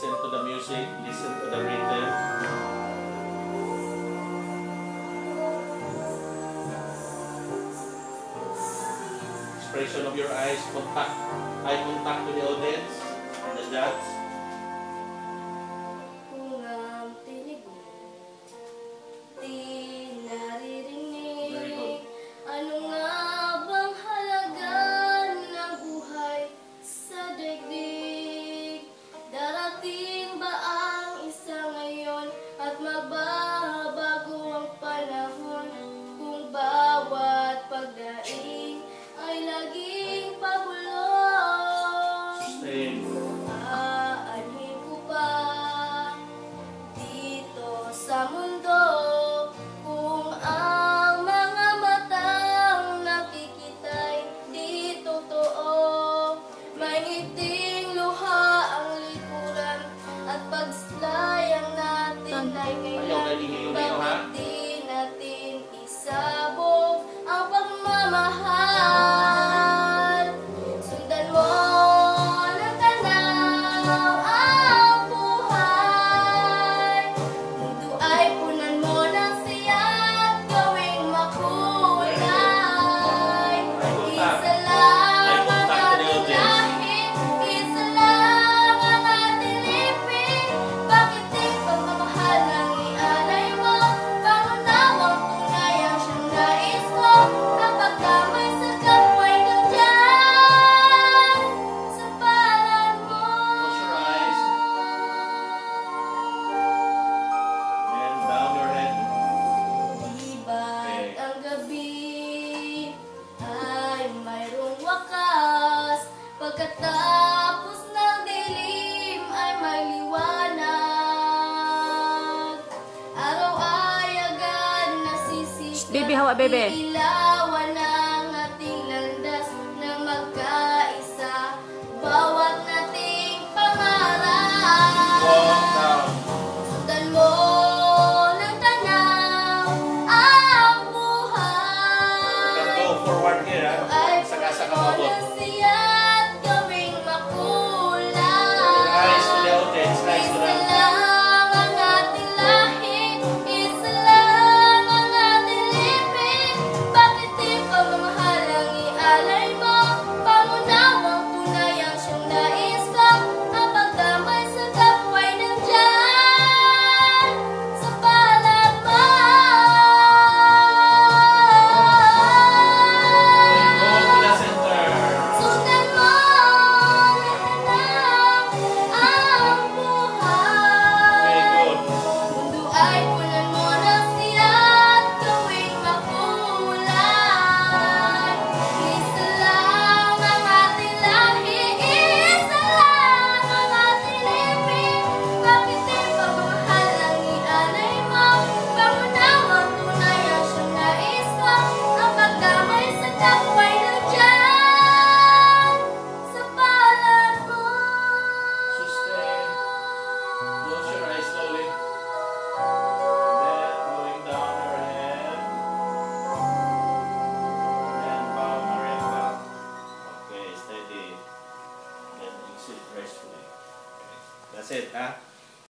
Listen to the music, listen to the rhythm. Expression of your eyes, eye contact to the audience, the judge. Kung ang tinig mo di naririnig, Very good. ano nga bang halaga ng buhay sa daigdig? Darating ba ang isa ngayon at magbabago ang panahon kung bawat pagdaing ay laging pabulong? Sustain. Aanhin ko pa dito sa mundo kung ang mga matang nakikita'y di totoo. May ngiting luha ang likuran at pagslayang natin ay kailan. Bakit di natin isabog ang pagmamahal? Sundan mo ng tanaw ang buhay. Mundo ay punan mo ng siya at gawing makulay. Isa lang ang ating lahi, isa lang ang ating lipid. Bakit di pagmamahal ang ialay mo? Pangunawang tunay ang siyang nais ko. Kapag damay sa kapwa'y nandyan sa palad mo. Close your eyes and bow your head. Di ba't ang gabi ay mayroong wakas? Pagkatapos ng dilim ay may liwanag. Araw ay agad nasisikat. Baby, hawa, baby. Ilawan ang ating landas na magkaisa. Bawat nating pangarap. Walk down. Sundan mo ng tanaw ang You buhay. can go forward here, ha? Ay Saka-saka puno mabot. ng siya at gawing makulay. Eyes to the audience, eyes to Isa the... lang ang ating lahi, isa lang ang ating lipid. Bakit di pagmamahal ang ialay mo? Pangunawang tunay ang siyang nais ko. Kapag damay sa kapwa'y nandyan sa palad mo. Go to the center. Sundan mo ng tanaw ang buhay. Very good. Mundo ay punan mo ng siya at gawing makulay. Isa lang ang ating lahi, isa lang ang ating lipid. Bakit di pagmamahal ang ialay mo? Pangunawang tunay ang siyang nais ko. Ang pagdamay sa kapwa'y nandyan sa palad mo. Sustain. Close your eyes slowly. Then going down your head. Then bow, Maria, bow. Okay, steady. Then exit gracefully. Okay. That's it, ha?